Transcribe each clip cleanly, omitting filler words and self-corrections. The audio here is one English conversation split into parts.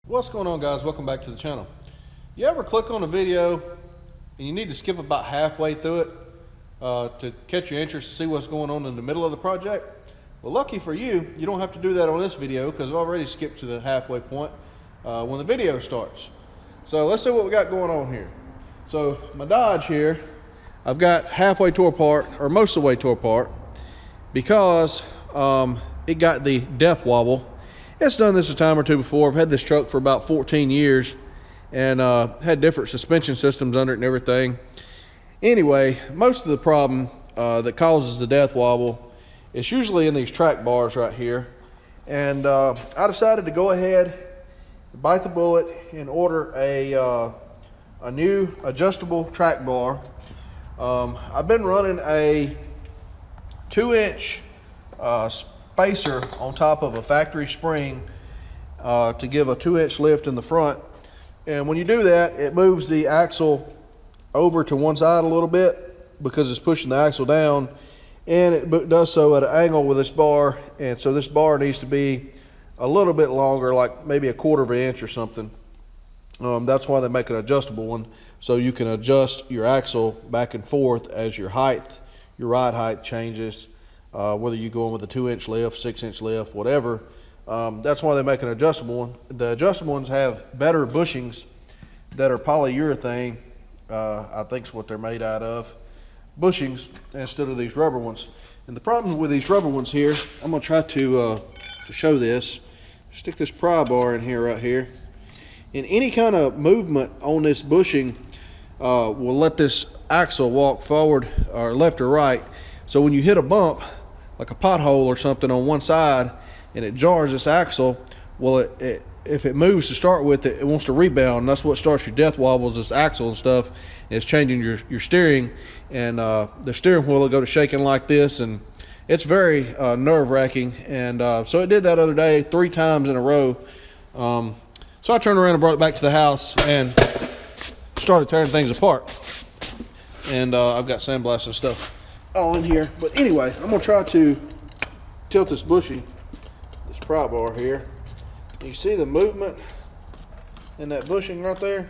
What's going on, guys? Welcome back to the channel. You ever click on a video and you need to skip about halfway through it to catch your interest to see what's going on in the middle of the project? Well, lucky for you, you don't have to do that on this video because I've already skipped to the halfway point when the video starts. So let's see what we got going on here. So my Dodge here, I've got halfway tore apart, or most of the way tore apart, because it got the Death Wobble. It's done this a time or two before. I've had this truck for about 14 years and had different suspension systems under it and everything. Anyway, most of the problem that causes the Death Wobble is usually in these track bars right here. And I decided to go ahead, bite the bullet, and order a new adjustable track bar. I've been running a 2-inch spacer on top of a factory spring to give a 2-inch lift in the front, and when you do that, it moves the axle over to one side a little bit because it's pushing the axle down, and it does so at an angle with this bar. And so this bar needs to be a little bit longer, like maybe 1/4 of an inch or something. That's why they make an adjustable one, so you can adjust your axle back and forth as your ride height changes. Whether you're going with a 2-inch lift, 6-inch lift, whatever. That's why they make an adjustable one. The adjustable ones have better bushings that are polyurethane, I think is what they're made out of, bushings, instead of these rubber ones. And the problem with these rubber ones here, I'm going to try to show this. Stick this pry bar in here, right here. And any kind of movement on this bushing will let this axle walk forward or left or right. So when you hit a bump, like a pothole or something on one side, and it jars this axle, well, if it moves to start with, it wants to rebound. And that's what starts your Death Wobbles, this axle and stuff. And it's changing your steering, and the steering wheel will go to shaking like this, and it's very nerve-wracking. And so it did that other day 3 times in a row. So I turned around and brought it back to the house and started tearing things apart. And I've got sandblasts and stuff all in here. But anyway, I'm gonna try to tilt this bushing, this pry bar here. You see the movement in that bushing right there?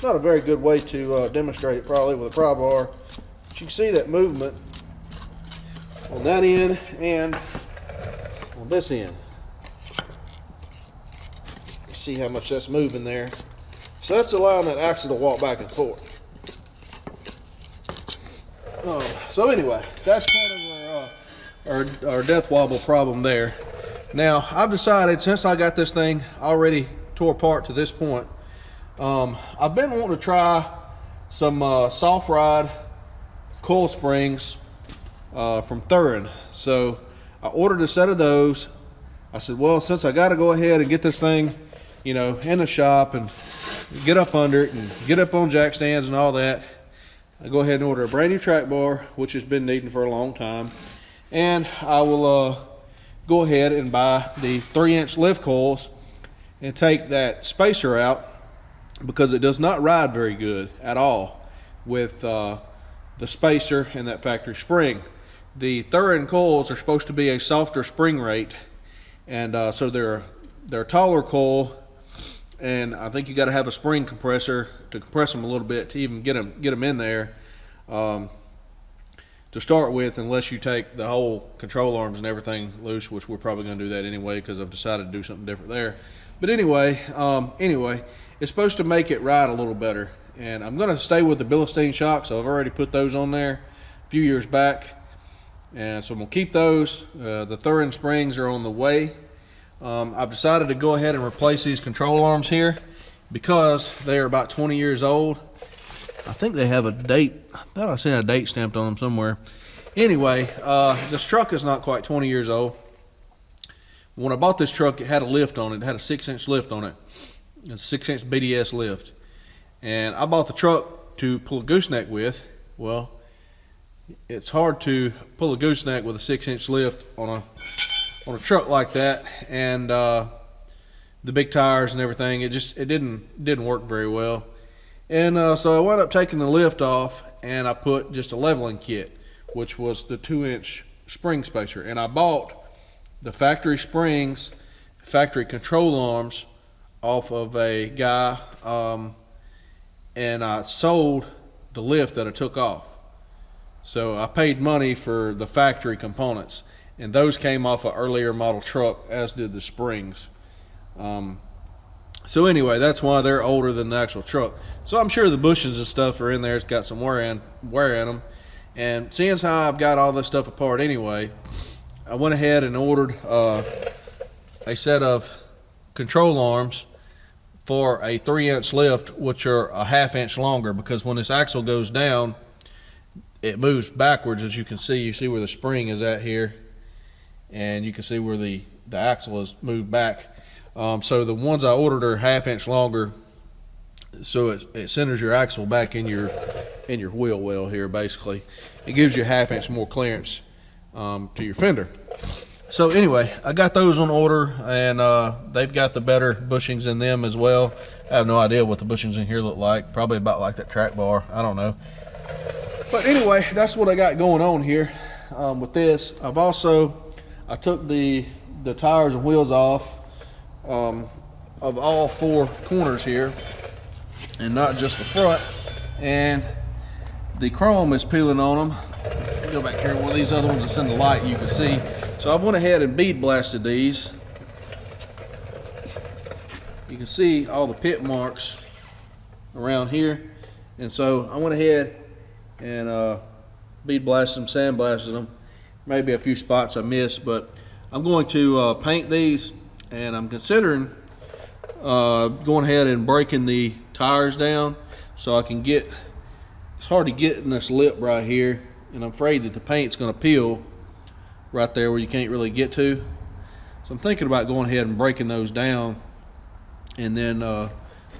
Not a very good way to demonstrate it probably with a pry bar, but you can see that movement on that end and on this end. You see how much that's moving there. So that's allowing that axle to walk back and forth. So anyway, that's part of our Death Wobble problem there. Now, I've decided, since I got this thing already tore apart to this point, I've been wanting to try some soft ride coil springs from Thuren. So I ordered a set of those. I said, well, since I got to go ahead and get this thing, you know, in the shop and get up under it and get up on jack stands and all that, I go ahead and order a brand new track bar, which has been needing for a long time, and I will go ahead and buy the 3-inch lift coils and take that spacer out, because it does not ride very good at all with the spacer and that factory spring. The Thuren coils are supposed to be a softer spring rate, and so they're a taller coil, and I think you got to have a spring compressor to compress them a little bit to even get them in there to start with, unless you take the whole control arms and everything loose, which we're probably going to do that anyway because I've decided to do something different there. But anyway, it's supposed to make it ride a little better, and I'm going to stay with the Bilstein shocks. So I've already put those on there a few years back, and so I'm going to keep those. The Thuren springs are on the way. I've decided to go ahead and replace these control arms here because they are about 20 years old. I think they have a date. I thought I seen a date stamped on them somewhere. Anyway, this truck is not quite 20 years old. When I bought this truck, it had a lift on it. It had a 6-inch lift on it. It's a 6-inch BDS lift. And I bought the truck to pull a gooseneck with. Well, it's hard to pull a gooseneck with a 6-inch lift on a truck like that, and the big tires and everything. It didn't work very well. And so I wound up taking the lift off, and I put just a leveling kit, which was the 2-inch spring spacer. And I bought the factory springs, factory control arms off of a guy, and I sold the lift that I took off. So I paid money for the factory components, and those came off an earlier model truck, as did the springs. So anyway, that's why they're older than the actual truck. So I'm sure the bushings and stuff are in there. It's got some wear in them. And seeing as how I've got all this stuff apart anyway, I went ahead and ordered a set of control arms for a 3-inch lift, which are a 1/2 inch longer, because when this axle goes down, it moves backwards. As you can see, where the spring is at here, and you can see where the axle is moved back. So the ones I ordered are 1/2 inch longer, so it centers your axle back in your wheel well here. Basically, it gives you 1/2 inch more clearance to your fender. So anyway, I got those on order, and they've got the better bushings in them as well. I have no idea what the bushings in here look like. Probably about like that track bar. I don't know. But anyway, that's what I got going on here with this. I took the tires and wheels off of all 4 corners here, and not just the front, and the chrome is peeling on them. Go back here, one of these other ones that's in the light, you can see. So I went ahead and bead blasted these. You can see all the pit marks around here, and so I went ahead and bead blasted them, sandblasted them. Maybe a few spots I missed, but I'm going to paint these, and I'm considering going ahead and breaking the tires down so I can get, it's hard to get in this lip right here, and I'm afraid that the paint's going to peel right there where you can't really get to. So I'm thinking about going ahead and breaking those down, and then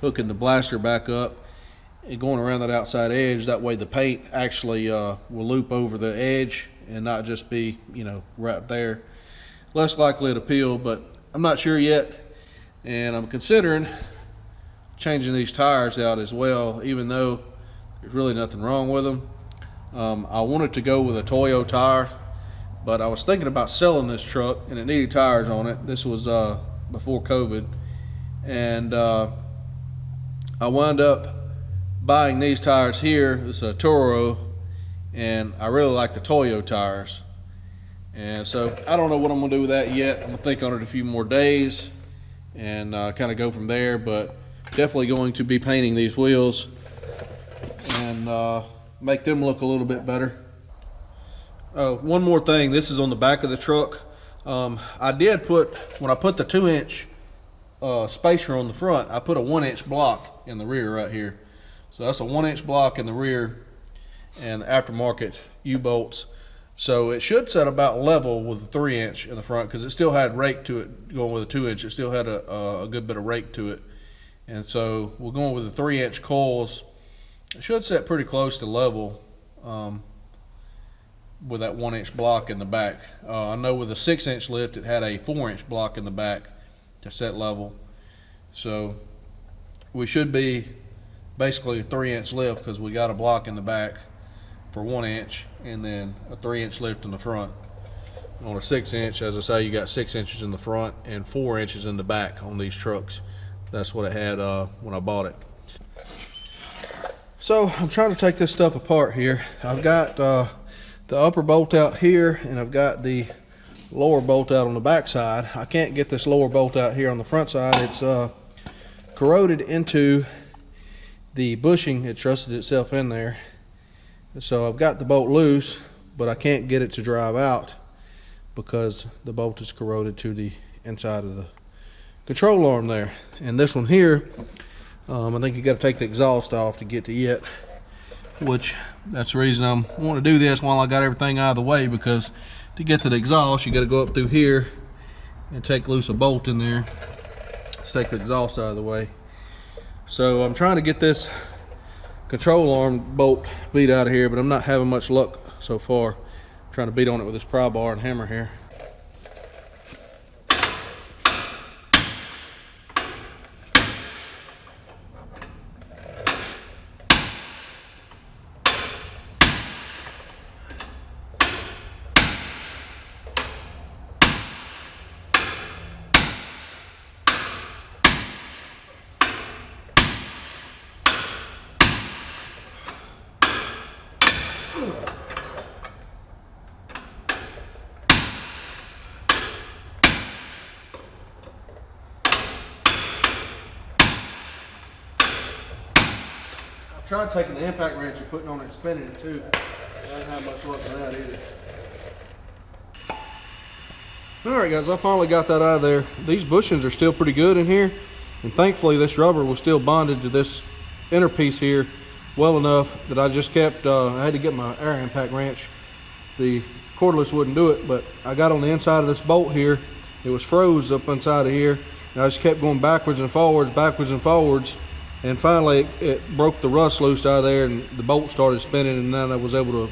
hooking the blaster back up and going around that outside edge. That way the paint actually will loop over the edge and not just be, you know, right there. Less likely to peel, but I'm not sure yet, and I'm considering changing these tires out as well, even though there's really nothing wrong with them. I wanted to go with a Toyo tire, but I was thinking about selling this truck, and it needed tires on it. This was before COVID, and I wound up buying these tires here. It's a Toro, and I really like the Toyo tires. And so I don't know what I'm gonna do with that yet. I'm gonna think on it a few more days and kind of go from there, but definitely going to be painting these wheels and make them look a little bit better. One more thing, this is on the back of the truck. I did put, when I put the 2-inch spacer on the front, I put a 1-inch block in the rear right here. So that's a 1-inch block in the rear, and aftermarket U-bolts. So it should set about level with the 3-inch in the front, because it still had rake to it. Going with a 2-inch, it still had a good bit of rake to it. And so we're going with the 3-inch coils. It should set pretty close to level with that 1-inch block in the back. I know with a 6-inch lift, it had a 4-inch block in the back to set level. So we should be basically a 3-inch lift, because we got a block in the back for 1 inch, and then a 3-inch lift in the front. On a 6-inch, as I say, you got 6 inches in the front and 4 inches in the back on these trucks. That's what it had when I bought it. So I'm trying to take this stuff apart here. I've got the upper bolt out here, and I've got the lower bolt out on the back side. I can't get this lower bolt out here on the front side. It's corroded into the bushing. It trusted itself in there. So I've got the bolt loose, but I can't get it to drive out because the bolt is corroded to the inside of the control arm there. And this one here, I think you got to take the exhaust off to get to it, which that's the reason I'm wanting to do this while I got everything out of the way, because to get to the exhaust, you got to go up through here and take loose a bolt in there. Let's take the exhaust out of the way. So I'm trying to get this control arm bolt beat out of here, but I'm not having much luck so far. I'm trying to beat on it with this pry bar and hammer here. I tried taking the impact wrench and putting on it and spinning it too. I didn't have much luck with that either. Alright guys, I finally got that out of there. These bushings are still pretty good in here. And thankfully this rubber was still bonded to this inner piece here well enough that I just kept, I had to get my air impact wrench. The cordless wouldn't do it, but I got on the inside of this bolt here. It was froze up inside of here. And I just kept going backwards and forwards. And finally it broke the rust loose out of there and the bolt started spinning, and then I was able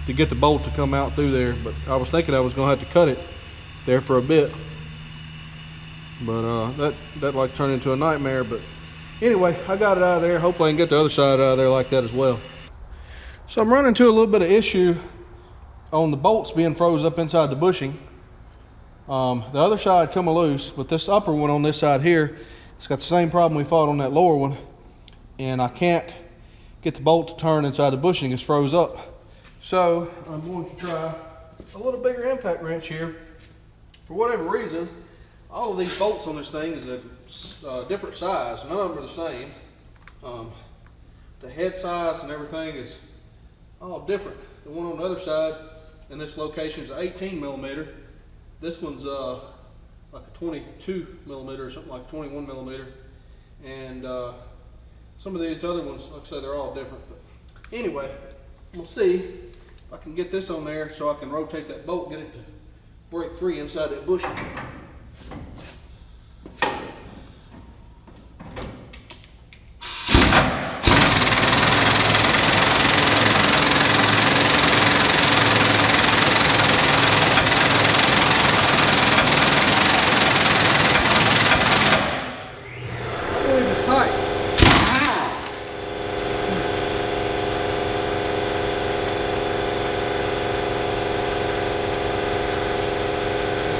to get the bolt to come out through there. But I was thinking I was gonna have to cut it there for a bit. But that like turned into a nightmare. But anyway, I got it out of there. Hopefully I can get the other side out of there like that as well. So I'm running into a little bit of issue on the bolts being froze up inside the bushing. The other side come loose, but this upper one on this side here, it's got the same problem we fought on that lower one, and I can't get the bolt to turn inside the bushing. It's froze up. So I'm going to try a little bigger impact wrench here. For whatever reason, all of these bolts on this thing is a different size. None of them are the same. The head size and everything is all different. The one on the other side in this location is 18 millimeter. This one's like a 22 millimeter or something, like 21 millimeter. And some of these other ones, like I say, they're all different. But anyway, we'll see if I can get this on there so I can rotate that bolt, get it to break free inside that bushing.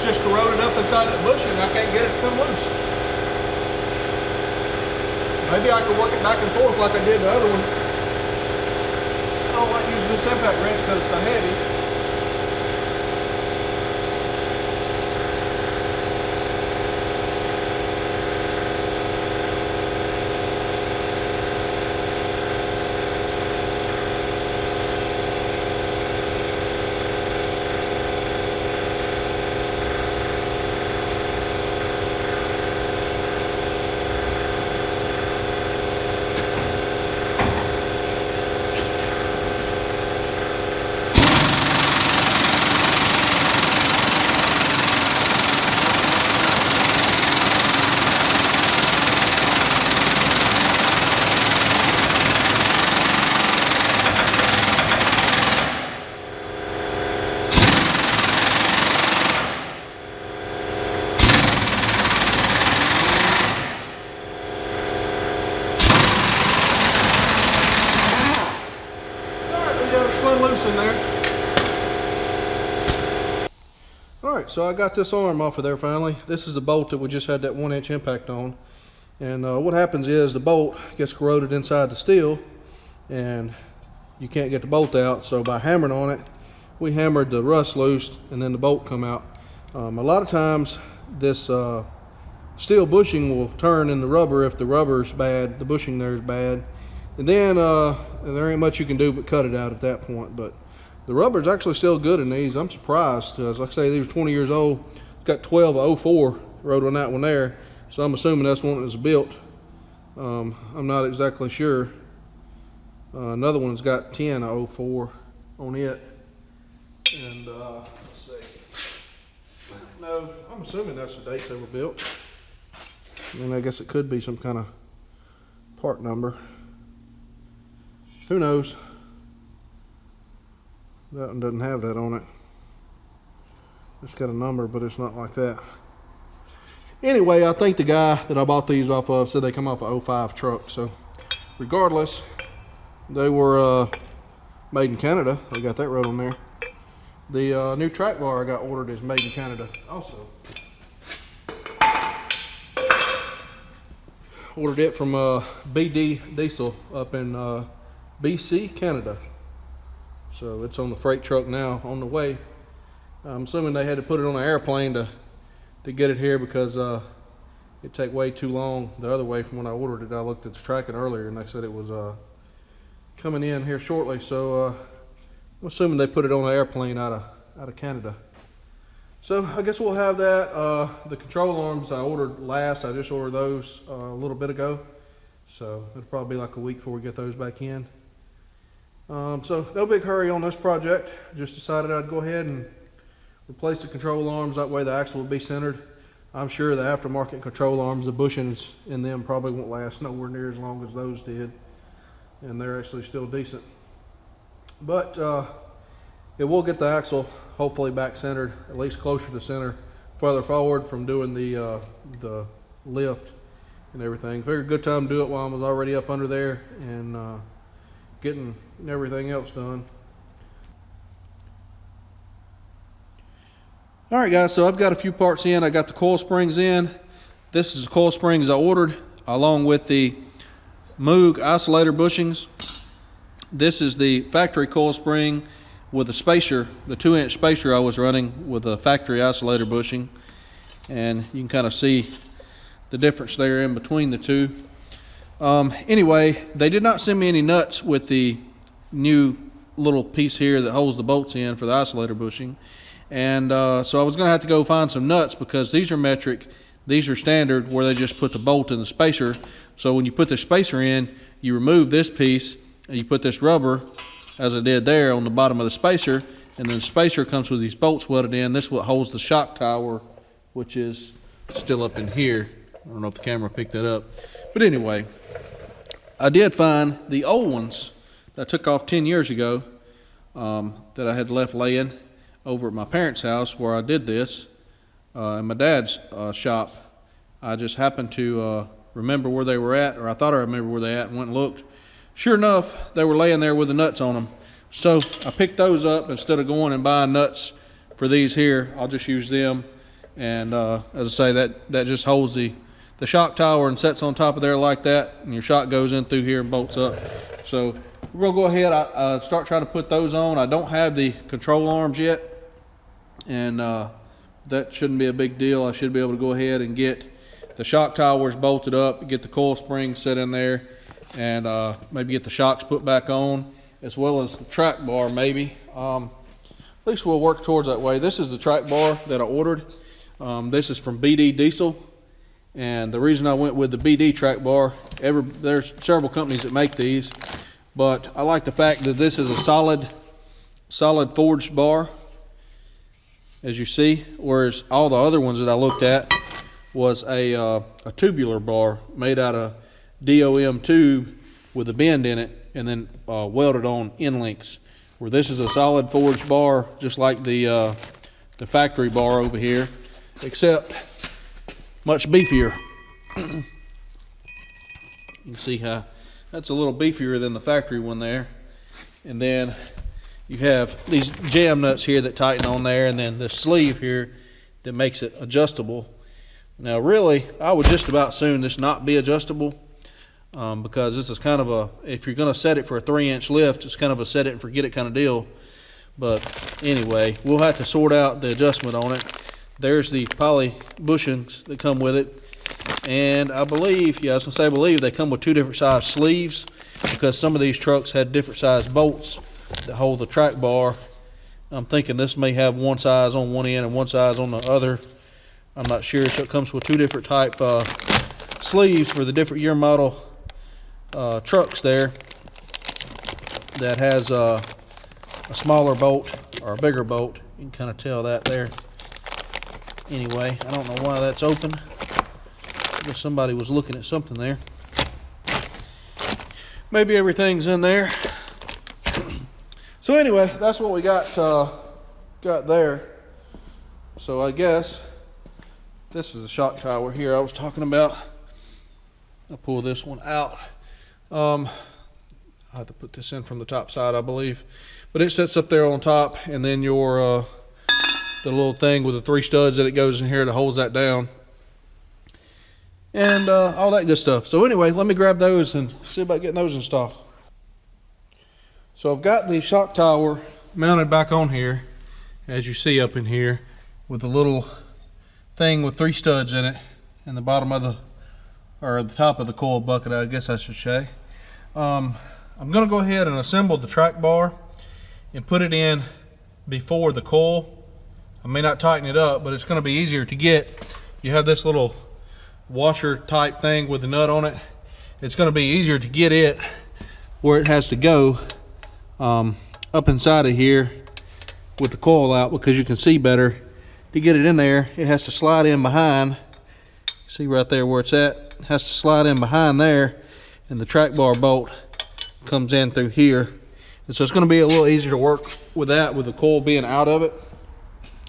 Just corroded up inside that bushing and I can't get it to come loose. Maybe I could work it back and forth like I did the other one. I don't like using this impact wrench because it's so heavy. Loose in there. Alright, so I got this arm off of there finally. This is the bolt that we just had that 1-inch impact on. And what happens is the bolt gets corroded inside the steel and you can't get the bolt out. So by hammering on it, we hammered the rust loose and then the bolt come out. A lot of times this steel bushing will turn in the rubber if the rubber's bad, the bushing there is bad. And then there ain't much you can do but cut it out at that point. But the rubber's actually still good in these. I'm surprised. Like I say, these are 20 years old. It's got 12/04 wrote on that one there. So I'm assuming that's one that was built. I'm not exactly sure. Another one's got 10/04 on it. And let's see. No, I'm assuming that's the dates they were built. I mean, I guess it could be some kind of part number. Who knows? That one doesn't have that on it. It's got a number, but it's not like that. Anyway, I think the guy that I bought these off of said they come off a 05 truck. So regardless, they were made in Canada. They got that wrote on there. The new track bar I got ordered is made in Canada also. Ordered it from Bd Diesel up in BC, Canada. So it's on the freight truck now on the way. I'm assuming they had to put it on an airplane to get it here because it'd take way too long the other way from when I ordered it. I looked at the tracking earlier and they said it was coming in here shortly. So I'm assuming they put it on an airplane out of Canada. So I guess we'll have that. The control arms I ordered last. I just ordered those a little bit ago. So it'll probably be like a week before we get those back in. So no big hurry on this project. Just decided I'd go ahead and replace the control arms. That way the axle will be centered. I'm sure the aftermarket control arms, the bushings in them probably won't last nowhere near as long as those did. And they're actually still decent. But it will get the axle hopefully back centered, at least closer to center, further forward from doing the lift and everything. Figured a good time to do it while I was already up under there and getting everything else done. All right, guys, so I've got a few parts in. I got the coil springs in. This is the coil springs I ordered, along with the Moog isolator bushings. This is the factory coil spring with the spacer, the 2-inch spacer I was running with the factory isolator bushing. And you can kind of see the difference there in between the two. Anyway, they did not send me any nuts with the new little piece here that holds the bolts in for the isolator bushing. And so I was going to have to go find some nuts, because these are metric, these are standard, where they just put the bolt in the spacer. So when you put the spacer in, you remove this piece and you put this rubber, as I did there, on the bottom of the spacer, and then the spacer comes with these bolts welded in. This is what holds the shock tower, which is still up in here. I don't know if the camera picked that up, but anyway, I did find the old ones that I took off 10 years ago that I had left laying over at my parents' house where I did this, in my dad's shop. I just happened to remember where they were at, or I thought I remembered where they at, and went and looked. Sure enough, they were laying there with the nuts on them. So I picked those up. Instead of going and buying nuts for these here, I'll just use them. And as I say, that just holds the shock tower and sets on top of there like that, and your shock goes in through here and bolts up. So we're gonna go ahead, start trying to put those on. I don't have the control arms yet, and that shouldn't be a big deal. I should be able to go ahead and get the shock towers bolted up, get the coil springs set in there, and maybe get the shocks put back on, as well as the track bar maybe. At least we'll work towards that way. This is the track bar that I ordered. This is from Bd Diesel, and the reason I went with the Bd track bar, there's several companies that make these, but I like the fact that this is a solid forged bar, as you see, whereas all the other ones that I looked at was a tubular bar made out of DOM tube with a bend in it, and then welded on end links, where this is a solid forged bar, just like the factory bar over here, except much beefier. You can see how that's a little beefier than the factory one there. And then you have these jam nuts here that tighten on there, and then the sleeve here that makes it adjustable. Now really, I would just about soon this not be adjustable, because this is kind of if you're going to set it for a 3-inch lift, it's kind of a set it and forget it kind of deal. But anyway, we'll have to sort out the adjustment on it. There's the poly bushings that come with it, and I believe, yeah, I was going to say I believe they come with 2 different size sleeves, because some of these trucks had different size bolts that hold the track bar. I'm thinking this may have one size on one end and one size on the other. I'm not sure. So it comes with 2 different type sleeves for the different year model trucks there, that has a smaller bolt or a bigger bolt. You can kind of tell that there. Anyway, I don't know why that's open. I guess somebody was looking at something there. Maybe everything's in there. So anyway, that's what we got there. So I guess this is the shock tower here I was talking about. I'll pull this one out. I have to put this in from the top side, I believe, but it sits up there on top, and then your the little thing with the 3 studs that it goes in here that holds that down, and all that good stuff. So anyway, let me grab those and see about getting those installed. So I've got the shock tower mounted back on here, as you see up in here, with a little thing with 3 studs in it in the bottom of the, or the top of the coil bucket, I guess I should say. I'm going to go ahead and assemble the track bar and put it in before the coil. I may not tighten it up, but it's going to be easier to get. You have this little washer type thing with the nut on it. It's going to be easier to get it where it has to go up inside of here with the coil out, because you can see better. To get it in there, it has to slide in behind. See right there where it's at? It has to slide in behind there, and the track bar bolt comes in through here. And so it's going to be a little easier to work with that, with the coil being out of it.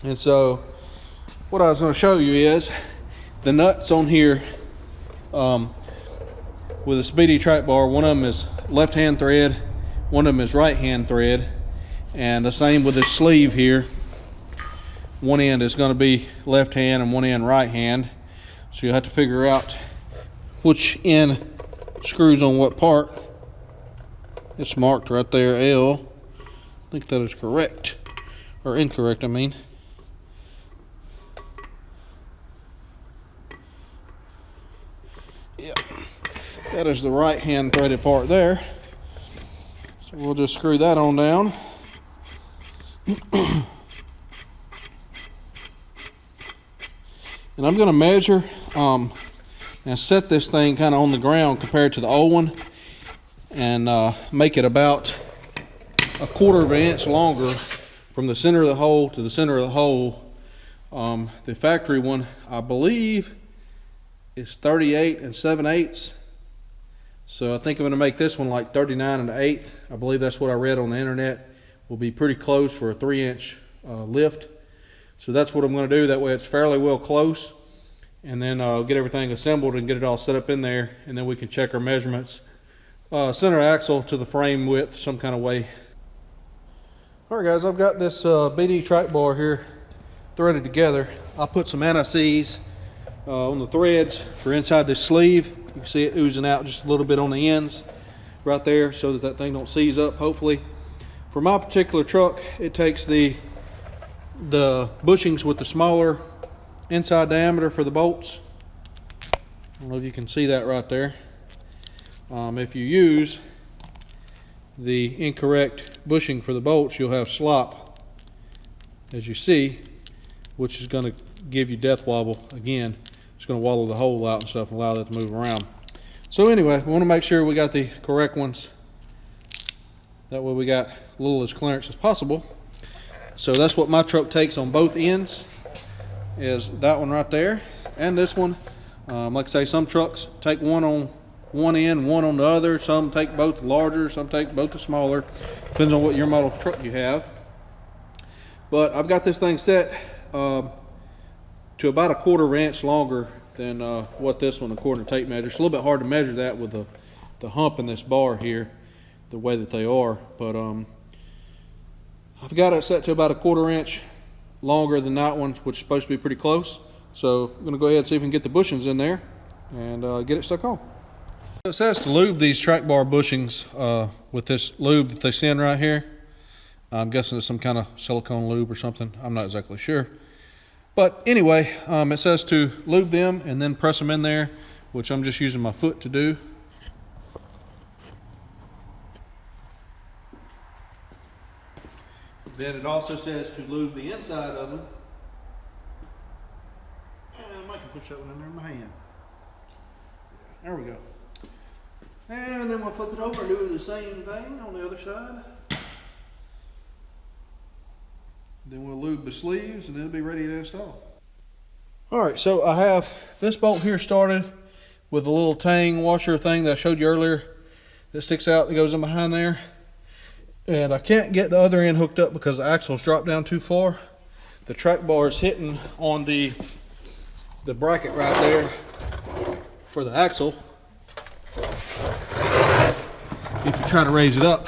And so what I was going to show you is the nuts on here with this Bd Trackbar. One of them is left hand thread, one of them is right hand thread, and the same with this sleeve here. One end is going to be left hand and one end right hand, so you have to figure out which end screws on what part. It's marked right there, L. I think that is correct, or incorrect I mean. Yep, that is the right hand threaded part there. So we'll just screw that on down. And I'm going to measure and set this thing kind of on the ground compared to the old one, and make it about 1/4 of an inch longer from the center of the hole to the center of the hole. The factory one, I believe, is 38 7/8. So I think I'm going to make this one like 39 1/8. I believe that's what I read on the internet. Will be pretty close for a 3-inch lift. So that's what I'm going to do. That way it's fairly well close. And then I'll get everything assembled and get it all set up in there. And then we can check our measurements. Center axle to the frame width some kind of way. Alright guys, I've got this Bd track bar here threaded together. I'll put some anti-seize on the threads for inside this sleeve. You can see it oozing out just a little bit on the ends right there, so that that thing don't seize up, hopefully. For my particular truck, it takes the bushings with the smaller inside diameter for the bolts. I don't know if you can see that right there. If you use the incorrect bushing for the bolts, you'll have slop, as you see, which is going to give you death wobble. Again, it's going to wallow the hole out and stuff and allow that to move around. So anyway, we want to make sure we got the correct ones. That way we got a little as clearance as possible. So that's what my truck takes on both ends, is that one right there and this one. Like I say, some trucks take one on one end, one on the other. Some take both larger, some take both the smaller. Depends on what your model truck you have. But I've got this thing set to about 1/4 inch longer than what this one, according to tape measure. It's a little bit hard to measure that with the hump in this bar here, the way that they are. But I've got it set to about 1/4 inch longer than that one, which is supposed to be pretty close. So I'm going to go ahead and see if we can get the bushings in there and get it stuck on. It says to lube these track bar bushings with this lube that they send right here. I'm guessing it's some kind of silicone lube or something. I'm not exactly sure. But anyway, it says to lube them and then press them in there, which I'm just using my foot to do. Then it also says to lube the inside of them. And I can push that one in there in my hand. There we go. And then we'll flip it over and do the same thing on the other side. Then we'll lube the sleeves and it'll be ready to install. Alright, so I have this bolt here started with a little tang washer thing that I showed you earlier that sticks out, that goes in behind there. And I can't get the other end hooked up because the axle's dropped down too far. The track bar is hitting on the bracket right there for the axle. If you try to raise it up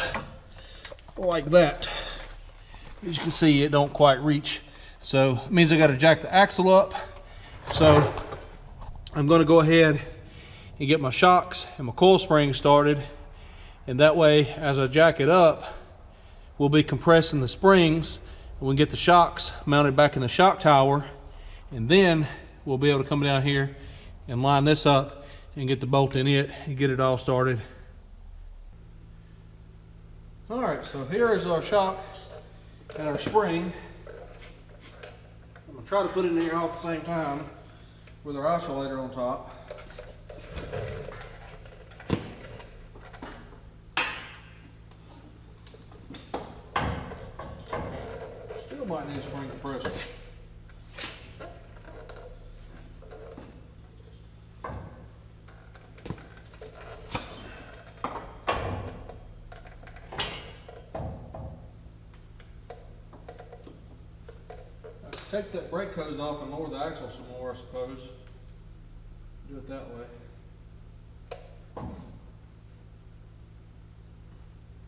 like that, as you can see, it don't quite reach. So it means I got to jack the axle up. So I'm going to go ahead and get my shocks and my coil spring started. And that way, as I jack it up, we'll be compressing the springs. And we can get the shocks mounted back in the shock tower. And then we'll be able to come down here and line this up and get the bolt in it and get it all started. All right, so here is our shock and our spring. I'm gonna try to put it in here all at the same time with our isolator on top. Still might need a spring compressor. Take that brake hose off and lower the axle some more, I suppose. Do it that way. I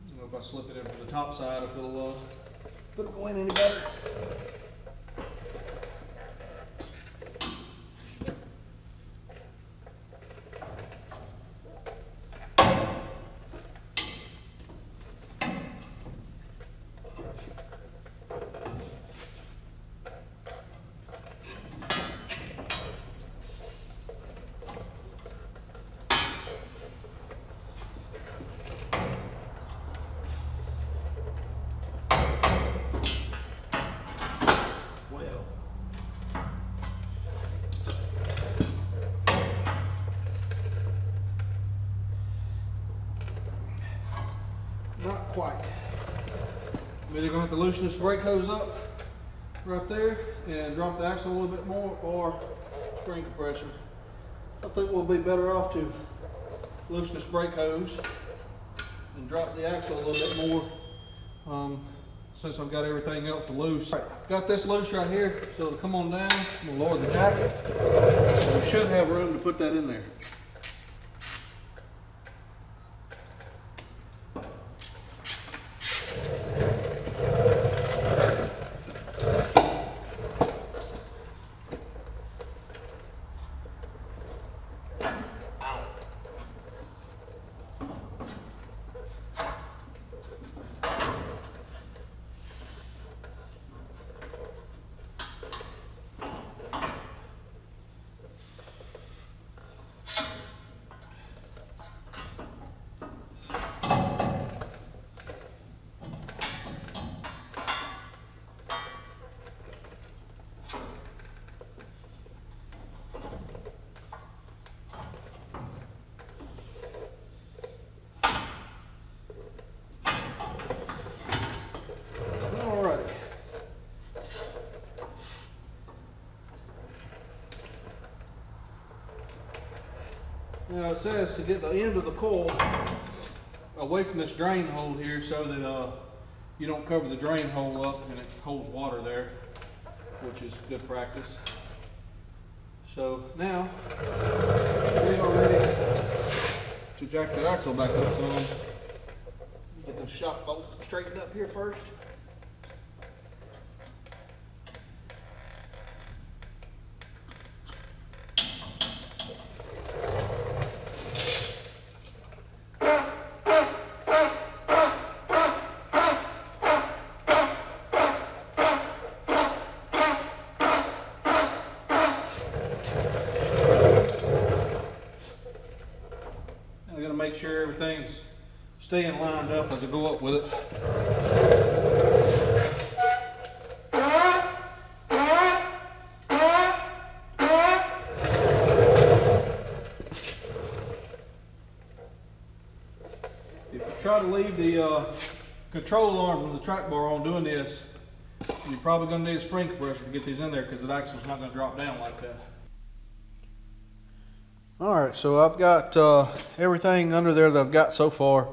don't know if I slip it in from the top side, if it'll go in any better. Not quite. I'm either going to have to loosen this brake hose up right there and drop the axle a little bit more, or spring compressor. I think we'll be better off to loosen this brake hose and drop the axle a little bit more since I've got everything else loose. Right, got this loose right here, so it'll come on down. I'm going to lower the jacket. We should have room to put that in there. Now it says to get the end of the coil away from this drain hole here so that you don't cover the drain hole up and it holds water there, which is good practice. So now we are ready to jack the axle back up some. Get those shock bolts straightened up here first. Make sure everything's staying lined up as I go up with it. If you try to leave the control arm and the track bar on doing this, you're probably going to need a spring compressor to get these in there because the axle's not going to drop down like that. Alright, so I've got everything under there that I've got so far.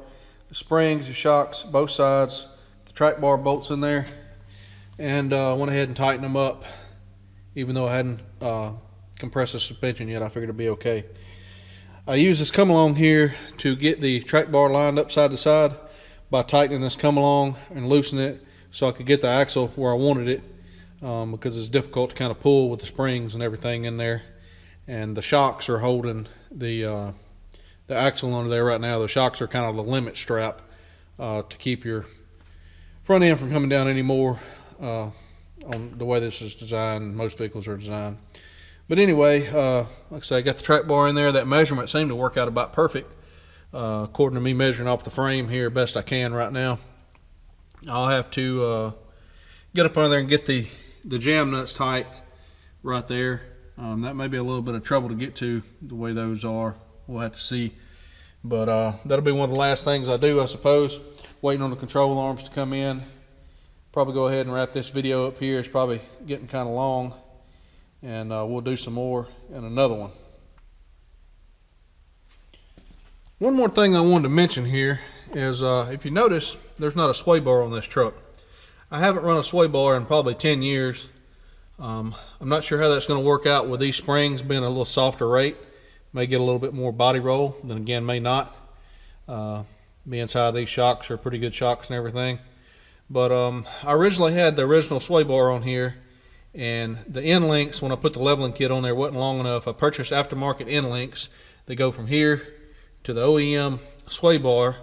The springs, the shocks, both sides, the track bar bolts in there. And I went ahead and tightened them up. Even though I hadn't compressed the suspension yet, I figured it'd be okay. I use this come along here to get the track bar lined up side to side by tightening this come along and loosening it so I could get the axle where I wanted it, because it's difficult to kind of pull with the springs and everything in there. And the shocks are holding the axle under there right now. The shocks are kind of the limit strap to keep your front end from coming down anymore on the way this is designed. Most vehicles are designed. But anyway, like I say, I got the track bar in there. That measurement seemed to work out about perfect, according to me measuring off the frame here best I can right now. I'll have to get up on there and get the jam nuts tight right there. That may be a little bit of trouble to get to the way those are. We'll have to see. But that'll be one of the last things I do, I suppose. Waiting on the control arms to come in. Probably go ahead and wrap this video up here. It's probably getting kind of long. And we'll do some more in another one. One more thing I wanted to mention here is if you notice, there's not a sway bar on this truck. I haven't run a sway bar in probably 10 years. I'm not sure how that's going to work out with these springs being a little softer rate. May get a little bit more body roll, then again may not. Me inside these shocks are pretty good shocks and everything. But I originally had the original sway bar on here, and the end links, when I put the leveling kit on there, wasn't long enough. I purchased aftermarket end links. They go from here to the OEM sway bar,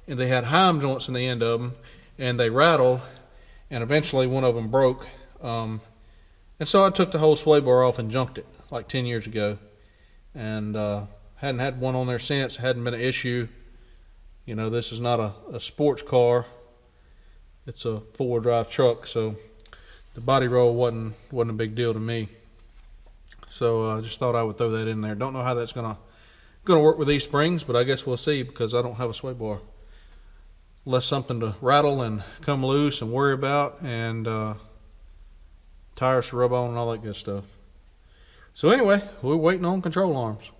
and they had Heim joints in the end of them, and they rattled, and eventually one of them broke. And so I took the whole sway bar off and junked it like 10 years ago. And hadn't had one on there since. Hadn't been an issue. You know, this is not a sports car. It's a four-wheel drive truck, so the body roll wasn't a big deal to me. So I just thought I would throw that in there. Don't know how that's gonna work with these springs, but I guess we'll see, because I don't have a sway bar. Less something to rattle and come loose and worry about, and tires to rub on and all that good stuff. So anyway, we're waiting on control arms.